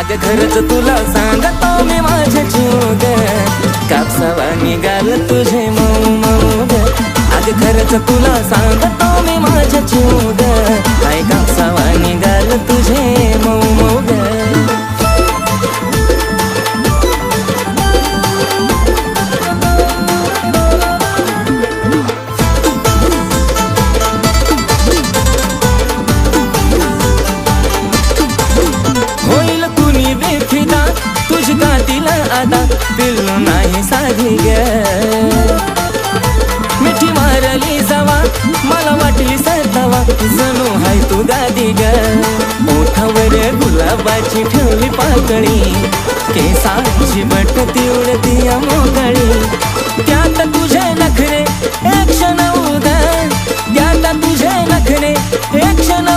अग खरंच तुला सांगतो मी माझ्या जीव ग, कापसावा निघाल तुझे मऊ मऊ ग. अग खरंच तुला सांगतो मी माझ्या जीव ग, काय कापसावा निघाल तुझे मऊ मऊ ग. होईल कुणी बेफिदा तुझी गादीला आता, पिल्लू नाही साधी ग. मिठी मारली जावा मला वाटली सरतावा, जणू हाय तू गादी ग. ओठावर गुलाबाची ठेवली पाकळी, केसांची बटती उडती मोकळी. त्यात तुझे नखरे एक क्षण उदा, त्यात तुझे नखरे एक क्षण